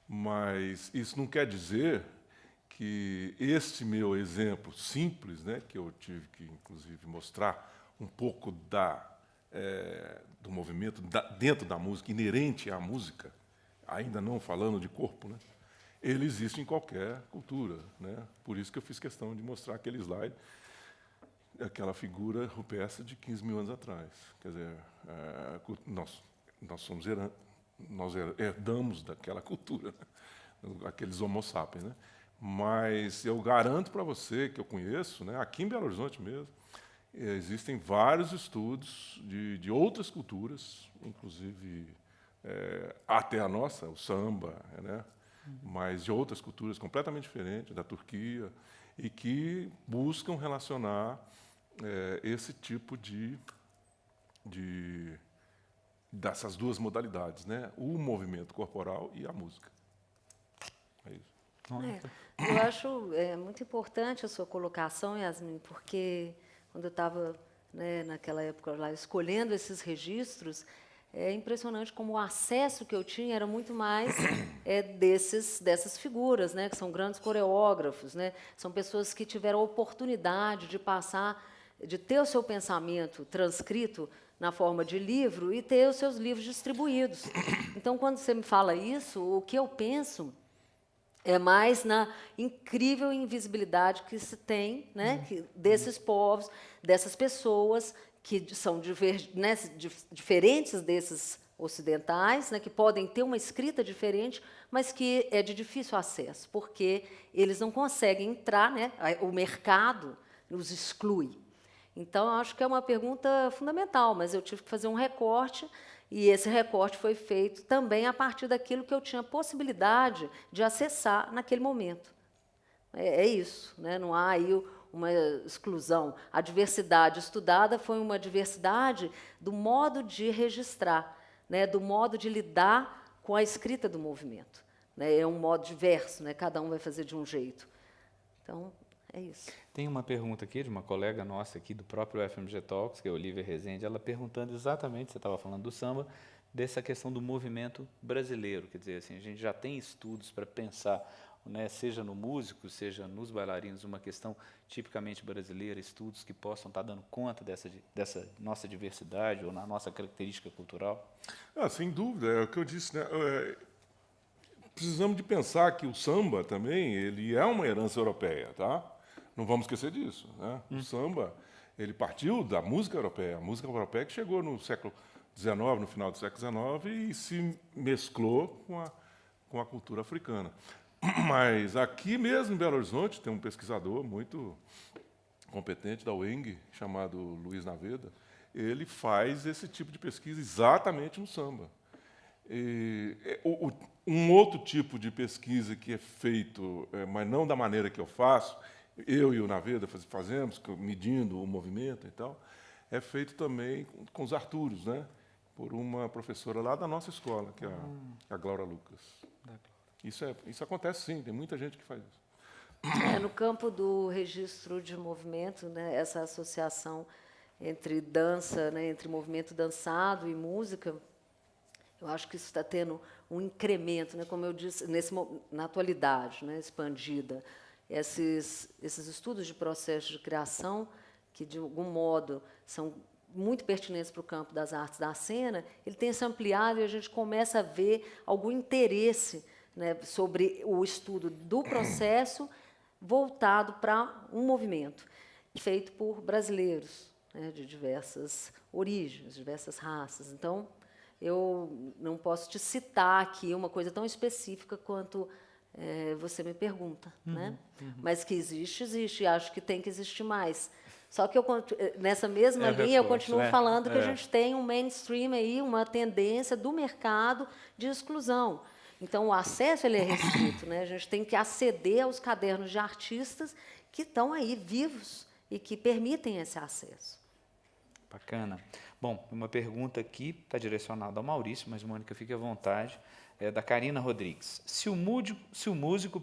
Mas isso não quer dizer que este meu exemplo simples, né, que eu tive que, inclusive, mostrar um pouco do movimento dentro da música, inerente à música, ainda não falando de corpo, né, ele existe em qualquer cultura. Né? Por isso que eu fiz questão de mostrar aquele slide, aquela figura rupestre de 15 mil anos atrás. Quer dizer, nós herdamos daquela cultura, né? Aqueles homo sapiens. Né? Mas eu garanto para você, que eu conheço, né, aqui em Belo Horizonte mesmo, existem vários estudos de outras culturas, inclusive até a nossa, o samba, né? Mas de outras culturas completamente diferentes, da Turquia, e que buscam relacionar esse tipo dessas duas modalidades, né? O movimento corporal e a música. É isso. Eu acho muito importante a sua colocação, Yasmin, porque quando eu estava, né, naquela época lá escolhendo esses registros, é impressionante como o acesso que eu tinha era muito mais dessas figuras, né, que são grandes coreógrafos, né, são pessoas que tiveram a oportunidade de passar, de ter o seu pensamento transcrito na forma de livro e ter os seus livros distribuídos. Então, quando você me fala isso, o que eu penso é mais na incrível invisibilidade que se tem, né, desses povos, dessas pessoas que são diferentes desses ocidentais, né, que podem ter uma escrita diferente, mas que é de difícil acesso, porque eles não conseguem entrar, né, o mercado os exclui. Então, eu acho que é uma pergunta fundamental, mas eu tive que fazer um recorte, e esse recorte foi feito também a partir daquilo que eu tinha possibilidade de acessar naquele momento. É isso, né? Não há aí uma exclusão. A diversidade estudada foi uma diversidade do modo de registrar, né? Do modo de lidar com a escrita do movimento. Né? É um modo diverso, né? Cada um vai fazer de um jeito. Então, é isso. Tem uma pergunta aqui de uma colega nossa aqui do próprio FMG Talks, que é a Olivia Rezende, ela perguntando exatamente, você estava falando do samba, dessa questão do movimento brasileiro. Quer dizer, assim, a gente já tem estudos para pensar, né, seja no músico, seja nos bailarinos, uma questão tipicamente brasileira, estudos que possam estar dando conta dessa nossa diversidade ou na nossa característica cultural? Sem dúvida, é o que eu disse, né? Precisamos de pensar que o samba também ele é uma herança europeia, tá? Não vamos esquecer disso, né? O samba ele partiu da música europeia, a música europeia que chegou no século XIX, no final do século XIX, e se mesclou com a cultura africana. Mas aqui mesmo em Belo Horizonte tem um pesquisador muito competente da UENG, chamado Luiz Naveda. Ele faz esse tipo de pesquisa exatamente no samba. Um outro tipo de pesquisa que é feito, mas não da maneira que eu faço, eu e o Naveda fazemos, medindo o movimento e tal, é feito também com os Arturos, né? Por uma professora lá da nossa escola, que é a Glaura Lucas. Isso acontece sim, tem muita gente que faz isso. No campo do registro de movimento, né, essa associação entre dança, né, entre movimento dançado e música, eu acho que isso está tendo um incremento, né, como eu disse, na atualidade, né, expandida. Esses estudos de processo de criação, que, de algum modo, são muito pertinentes para o campo das artes da cena, ele tem se ampliado e a gente começa a ver algum interesse, né, sobre o estudo do processo voltado para um movimento feito por brasileiros, né, de diversas origens, diversas raças. Então, eu não posso te citar aqui uma coisa tão específica quanto você me pergunta, né? Mas que existe, existe, e acho que tem que existir mais. Só que nessa mesma linha eu continuo falando que a gente tem um mainstream aí, uma tendência do mercado de exclusão. Então, o acesso ele é restrito, né? A gente tem que aceder aos cadernos de artistas que estão aí vivos e que permitem esse acesso. Bacana. Bom, uma pergunta aqui está direcionada ao Maurício, mas, Mônica, fique à vontade. É da Karina Rodrigues. Se o músico,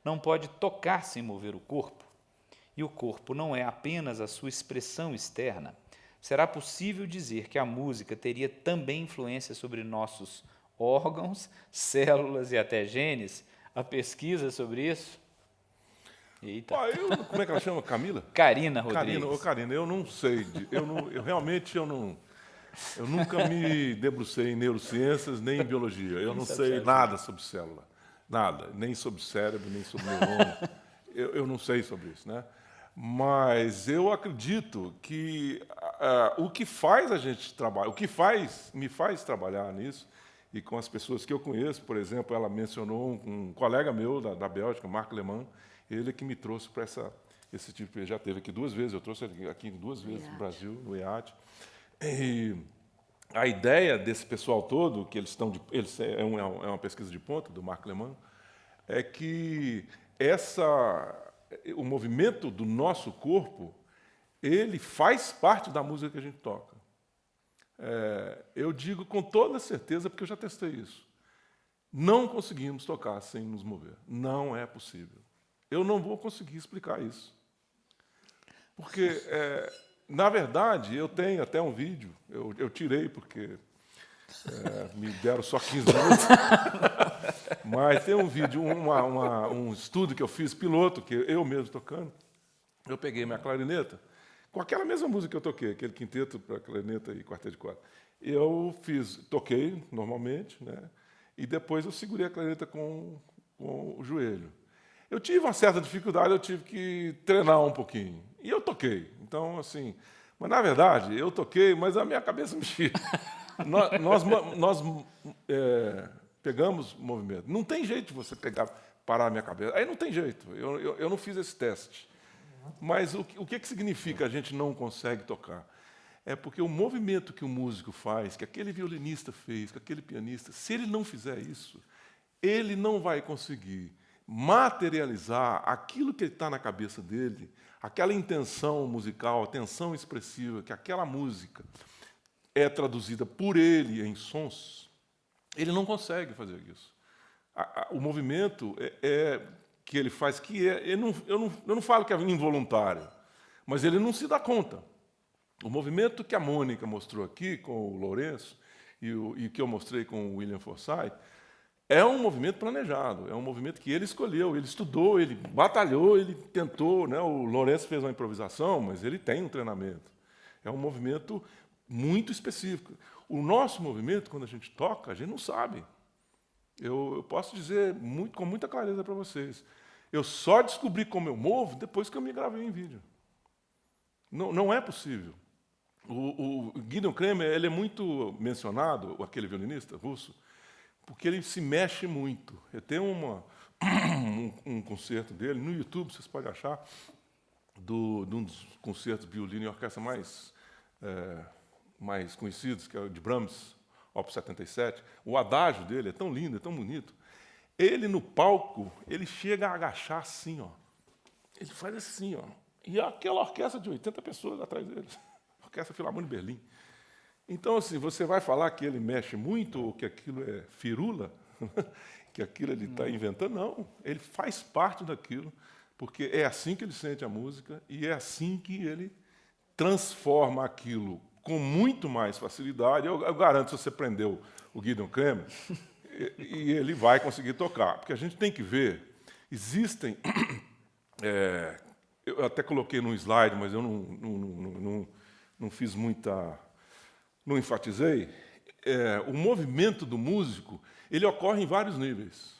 não pode tocar sem mover o corpo, e o corpo não é apenas a sua expressão externa, será possível dizer que a música teria também influência sobre nossos órgãos, células e até genes? A pesquisa sobre isso? Eita. Como é que ela chama? Camila? Karina Rodrigues. Karina, eu não sei. Eu nunca me debrucei em neurociências nem em biologia. Eu não sei nada sobre célula. Nada. Nem sobre cérebro, nem sobre neurônio. Eu não sei sobre isso, né? Mas eu acredito que o que faz a gente trabalhar, me faz trabalhar nisso, e com as pessoas que eu conheço, por exemplo, ela mencionou um colega meu da Bélgica, Marc Lehmann, ele que me trouxe para esse tipo, ele já esteve aqui 2 vezes, eu trouxe ele aqui 2 vezes no Brasil, no IAT. E a ideia desse pessoal todo, que é uma pesquisa de ponta do Marc Lehmann, é que o movimento do nosso corpo, ele faz parte da música que a gente toca. Eu digo com toda certeza, porque eu já testei isso. Não conseguimos tocar sem nos mover. Não é possível. Eu não vou conseguir explicar isso. Porque, na verdade, eu tenho até um vídeo, eu tirei porque me deram só 15 minutos, mas tem um vídeo, um estudo que eu fiz, piloto, que eu mesmo tocando, eu peguei minha clarineta, com aquela mesma música que eu toquei, aquele quinteto para clarineta e quarteto de corda. Eu toquei normalmente, né, e depois eu segurei a clarineta com o joelho. Eu tive uma certa dificuldade, eu tive que treinar um pouquinho. E eu toquei. Então, assim... Mas, na verdade, eu toquei, mas a minha cabeça mexia. nós pegamos movimento. Não tem jeito de você parar a minha cabeça. Aí não tem jeito. Eu não fiz esse teste. Mas o que significa a gente não consegue tocar? É porque o movimento que o músico faz, que aquele violinista fez, que aquele pianista, se ele não fizer isso, ele não vai conseguir materializar aquilo que está na cabeça dele, aquela intenção musical, a tensão expressiva, que aquela música é traduzida por ele em sons, ele não consegue fazer isso. O movimento que ele faz, eu não falo que é involuntário, mas ele não se dá conta. O movimento que a Mônica mostrou aqui com o Lourenço e que eu mostrei com o William Forsythe, é um movimento planejado, é um movimento que ele escolheu, ele estudou, ele batalhou, ele tentou, né? O Lourenço fez uma improvisação, mas ele tem um treinamento. É um movimento muito específico. O nosso movimento, quando a gente toca, a gente não sabe. Eu posso dizer com muita clareza para vocês. Eu só descobri como eu movo depois que eu me gravei em vídeo. Não é possível. O Gideon Kremer, ele é muito mencionado, aquele violinista russo, porque ele se mexe muito. Eu tenho um concerto dele, no YouTube vocês podem achar, de um dos concertos de violino e orquestra mais conhecidos, que é o de Brahms, Op. 77. O adágio dele é tão lindo, é tão bonito. Ele, no palco, ele chega a agachar assim, ó. Ele faz assim, ó. E aquela orquestra de 80 pessoas atrás dele. Orquestra Filarmônica de Berlim. Então, assim, você vai falar que ele mexe muito, ou que aquilo é firula, que aquilo ele está inventando? Não, ele faz parte daquilo, porque é assim que ele sente a música e é assim que ele transforma aquilo com muito mais facilidade. Eu garanto, se você prendeu o Gideon Kremer, e ele vai conseguir tocar. Porque a gente tem que ver, existem... eu até coloquei num slide, mas eu não fiz muita... Não enfatizei, o movimento do músico, ele ocorre em vários níveis.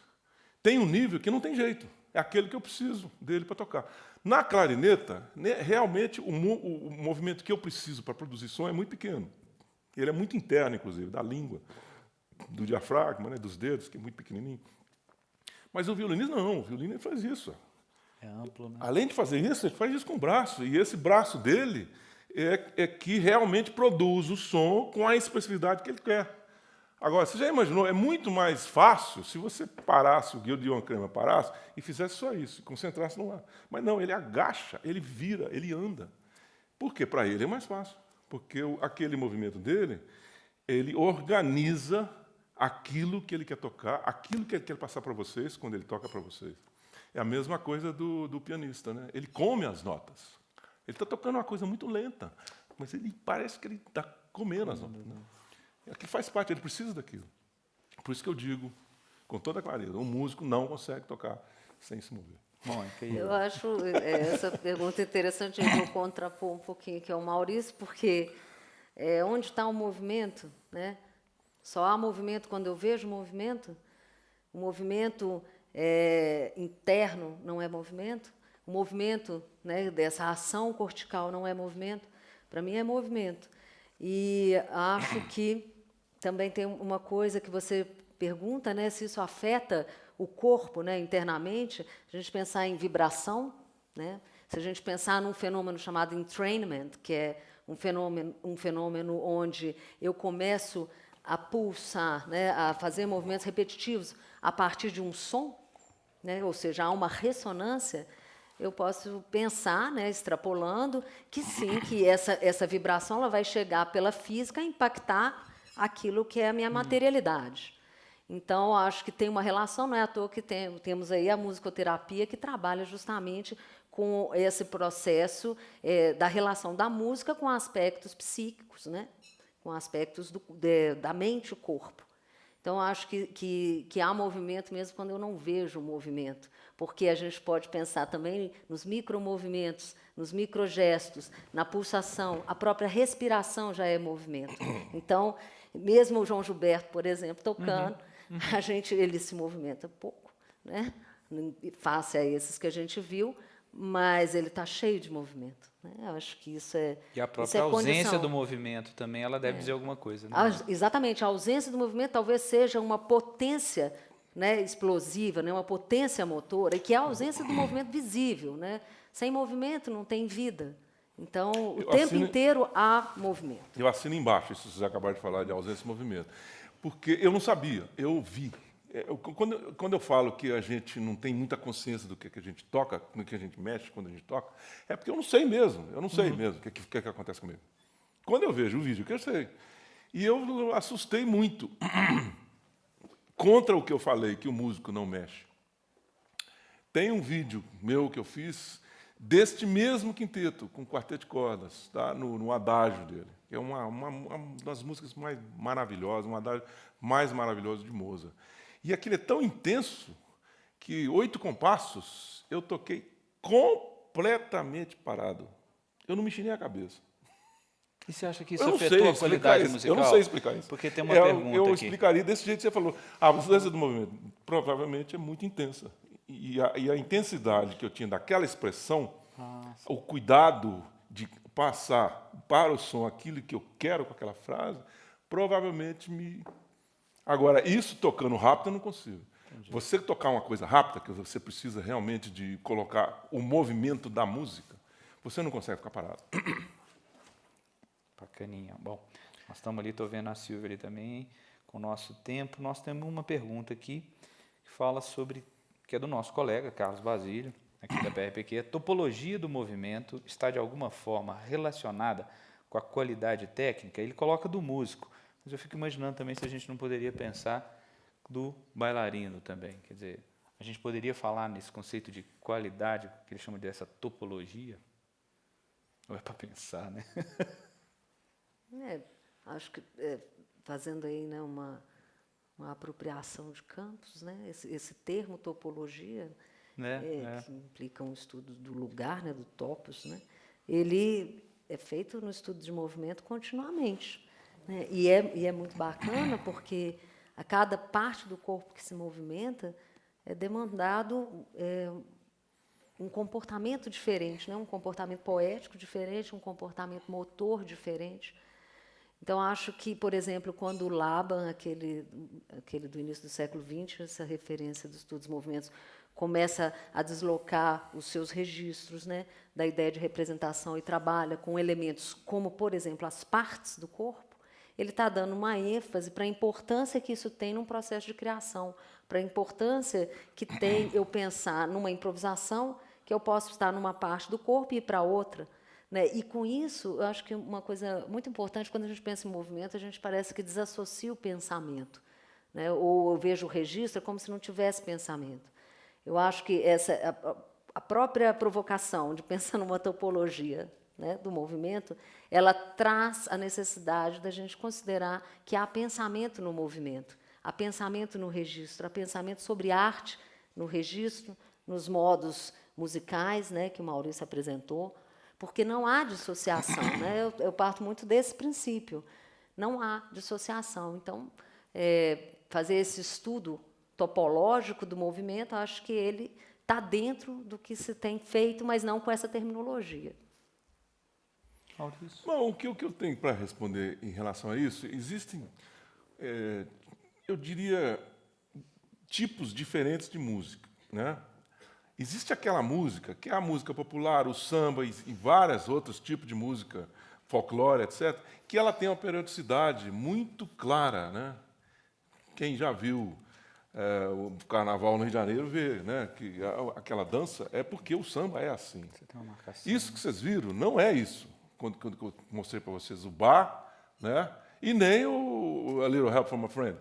Tem um nível que não tem jeito, é aquele que eu preciso dele para tocar. Na clarineta, né, realmente, o movimento que eu preciso para produzir som é muito pequeno. Ele é muito interno, inclusive, da língua, do diafragma, né, dos dedos, que é muito pequenininho. Mas o violinista não, o violino ele faz isso. É amplo, né? Além de fazer isso, ele faz isso com o braço. E esse braço dele é que realmente produz o som com a expressividade que ele quer. Agora, você já imaginou? É muito mais fácil se você parasse, o Gideon Kremer parasse e fizesse só isso, concentrasse no ar. Mas não, ele agacha, ele vira, ele anda. Por quê? Para ele é mais fácil. Porque aquele movimento dele, ele organiza aquilo que ele quer tocar, aquilo que ele quer passar para vocês quando ele toca para vocês. É a mesma coisa do pianista, né? Ele come as notas. Ele está tocando uma coisa muito lenta, mas ele parece que ele está comendo as notas. Né? Aquilo faz parte, ele precisa daquilo. Por isso que eu digo, com toda clareza, um músico não consegue tocar sem se mover. Mônica, Eu acho essa pergunta interessante, eu vou contrapor um pouquinho aqui ao Maurício, porque onde está o movimento, né? Só há movimento quando eu vejo movimento. O movimento interno não é movimento. O movimento, né, dessa ação cortical não é movimento. Para mim é movimento. E acho que também tem uma coisa que você pergunta, né, se isso afeta o corpo, né, internamente. Se a gente pensar em vibração, né, se a gente pensar num fenômeno chamado entrainment, que é um fenômeno onde eu começo a pulsar, né, a fazer movimentos repetitivos a partir de um som, né, ou seja, há uma ressonância, eu posso pensar, né, extrapolando, que sim, que essa vibração ela vai chegar pela física a impactar aquilo que é a minha materialidade. Então, acho que tem uma relação, não é à toa que temos aí a musicoterapia que trabalha justamente com esse processo da relação da música com aspectos psíquicos, né? Com aspectos da mente e corpo. Então, acho que há movimento mesmo quando eu não vejo o movimento, porque a gente pode pensar também nos micromovimentos, nos microgestos, na pulsação, a própria respiração já é movimento. Então, mesmo o João Gilberto, por exemplo, tocando, ele se movimenta pouco, né? Face a esses que a gente viu, mas ele está cheio de movimento. Né? Eu acho que isso é E a própria ausência do movimento também, ela deve dizer alguma coisa. Né? Exatamente, a ausência do movimento talvez seja uma potência, né, explosiva, né, uma potência motora, e que é a ausência do movimento visível. Né? Sem movimento não tem vida. Então, o tempo inteiro há movimento. Eu assino embaixo, isso vocês acabaram de falar de ausência de movimento. Porque eu não sabia, eu vi. Quando eu falo que a gente não tem muita consciência do que a gente toca, no que a gente mexe quando a gente toca, é porque eu não sei mesmo, o que acontece comigo. Quando eu vejo o vídeo, que eu sei. E eu assustei muito contra o que eu falei, que o músico não mexe. Tem um vídeo meu que eu fiz deste mesmo quinteto, com quarteto de cordas, tá? no adágio dele. Que é uma das músicas mais maravilhosas, um adágio mais maravilhoso de Mozart. E aquilo é tão intenso que 8 compassos eu toquei completamente parado. Eu não mexi nem a cabeça. E você acha que isso afetou a qualidade musical? Eu não sei explicar isso. Porque tem uma pergunta aqui. Eu explicaria desse jeito que você falou. A ausência do movimento provavelmente é muito intensa. E a intensidade que eu tinha daquela expressão, o cuidado de passar para o som aquilo que eu quero com aquela frase, provavelmente me... Agora, isso tocando rápido eu não consigo. Entendi. Você tocar uma coisa rápida, que você precisa realmente de colocar o movimento da música, você não consegue ficar parado. Bacaninha. Bom, nós estamos ali, estou vendo a Silvia ali também, com o nosso tempo. Nós temos uma pergunta aqui que fala sobre, que é do nosso colega, Carlos Basílio, aqui da PRPQ. A topologia do movimento está, de alguma forma, relacionada com a qualidade técnica? Ele coloca do músico, mas eu fico imaginando também se a gente não poderia pensar do bailarino também. Quer dizer, a gente poderia falar nesse conceito de qualidade, que ele chama dessa topologia? Ou é para pensar, né? Acho que fazendo aí, né, uma apropriação de campos, né, esse termo topologia, que implica um estudo do lugar, né, do topos, né, ele é feito no estudo de movimento continuamente. Né, e é muito bacana porque a cada parte do corpo que se movimenta é demandado um comportamento diferente, né, um comportamento poético diferente, um comportamento motor diferente. Então, acho que, por exemplo, quando o Laban, aquele do início do século XX, essa referência dos estudos dos movimentos, começa a deslocar os seus registros, né, da ideia de representação e trabalha com elementos como, por exemplo, as partes do corpo, ele está dando uma ênfase para a importância que isso tem num processo de criação, para a importância que tem eu pensar numa improvisação, que eu posso estar numa parte do corpo e ir para outra. Né? E, com isso, eu acho que uma coisa muito importante, quando a gente pensa em movimento, a gente parece que desassocia o pensamento. Né? Ou eu vejo o registro como se não tivesse pensamento. Eu acho que a própria provocação de pensar numa topologia, né, do movimento, ela traz a necessidade da gente considerar que há pensamento no movimento, há pensamento no registro, há pensamento sobre arte no registro, nos modos musicais, né, que o Maurício apresentou, porque não há dissociação. Né? Eu parto muito desse princípio. Não há dissociação. Então, fazer esse estudo topológico do movimento, acho que ele está dentro do que se tem feito, mas não com essa terminologia. Bom, o que eu tenho para responder em relação a isso, existem, eu diria, tipos diferentes de música. Né? Existe aquela música, que é a música popular, o samba e vários outros tipos de música, folclore, etc., que ela tem uma periodicidade muito clara. Né? Quem já viu o Carnaval no Rio de Janeiro vê, né, que aquela dança é porque o samba é assim. Isso que vocês viram não é isso. Quando eu mostrei para vocês o bar, né, e nem A Little Help from a Friend,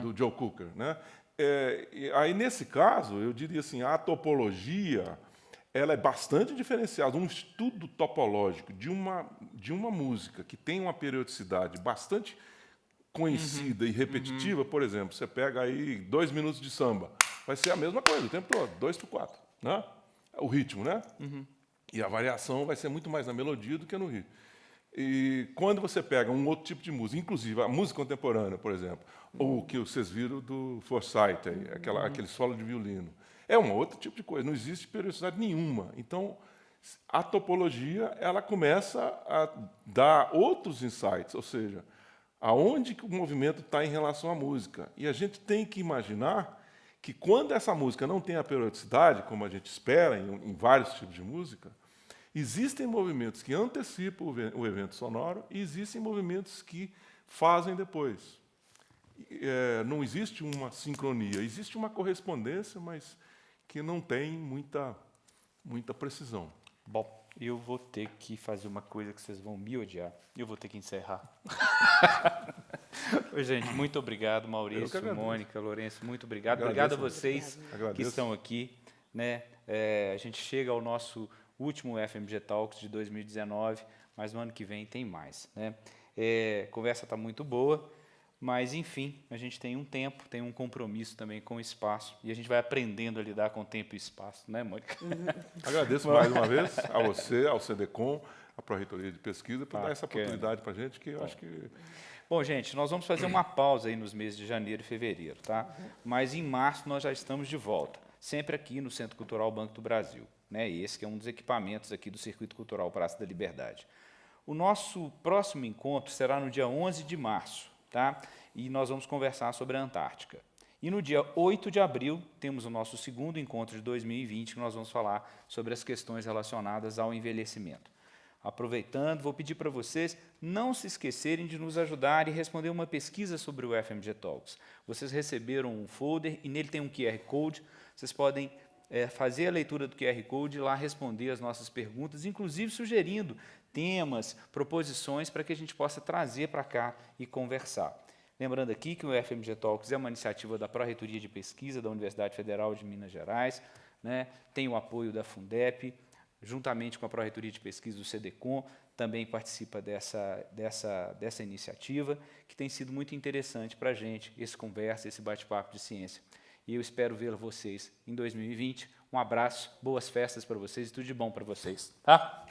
do Joe Cocker. Né? Aí, nesse caso, eu diria assim, a topologia ela é bastante diferenciada. Um estudo topológico de uma música que tem uma periodicidade bastante conhecida e repetitiva, por exemplo, você pega aí 2 minutos de samba, vai ser a mesma coisa o tempo todo, 2/4, né? O ritmo, né? E a variação vai ser muito mais na melodia do que no ritmo. E quando você pega um outro tipo de música, inclusive a música contemporânea, por exemplo, ou o que vocês viram do Forsyth, aquele solo de violino, é um outro tipo de coisa, não existe periodicidade nenhuma. Então, a topologia ela começa a dar outros insights, ou seja, aonde que o movimento está em relação à música. E a gente tem que imaginar que, quando essa música não tem a periodicidade, como a gente espera em vários tipos de música, existem movimentos que antecipam o evento sonoro e existem movimentos que fazem depois. Não existe uma sincronia, existe uma correspondência, mas que não tem muita precisão. Bom, eu vou ter que fazer uma coisa que vocês vão me odiar. Eu vou ter que encerrar. Oi, gente, muito obrigado, Maurício, Mônica, Lourenço, muito obrigado. Obrigado a vocês que estão aqui. Né? A gente chega ao nosso último FMG Talks de 2019, mas no ano que vem tem mais. Né? A conversa está muito boa, mas, enfim, a gente tem um tempo, tem um compromisso também com o espaço, e a gente vai aprendendo a lidar com o tempo e espaço, né, Mônica? Agradeço mais uma vez a você, ao CDCom, à Pró-Reitoria de Pesquisa, por dar essa oportunidade para a gente, que eu acho que... Bom, gente, nós vamos fazer uma pausa aí nos meses de janeiro e fevereiro, tá? Mas em março nós já estamos de volta, sempre aqui no Centro Cultural Banco do Brasil, né? Esse que é um dos equipamentos aqui do Circuito Cultural Praça da Liberdade. O nosso próximo encontro será no dia 11 de março, tá? E nós vamos conversar sobre a Antártica. E no dia 8 de abril, temos o nosso segundo encontro de 2020, que nós vamos falar sobre as questões relacionadas ao envelhecimento. Aproveitando, vou pedir para vocês não se esquecerem de nos ajudar e responder uma pesquisa sobre o FMG Talks. Vocês receberam um folder e nele tem um QR Code. Vocês podem fazer a leitura do QR Code e lá responder as nossas perguntas, inclusive sugerindo temas, proposições para que a gente possa trazer para cá e conversar. Lembrando aqui que o FMG Talks é uma iniciativa da Pró-Reitoria de Pesquisa da Universidade Federal de Minas Gerais, né? Tem o apoio da Fundep, juntamente com a Pró-Reitoria de Pesquisa do CDCom, também participa dessa iniciativa, que tem sido muito interessante para a gente, esse conversa, esse bate-papo de ciência. E eu espero ver vocês em 2020. Um abraço, boas festas para vocês e tudo de bom para vocês. Tá?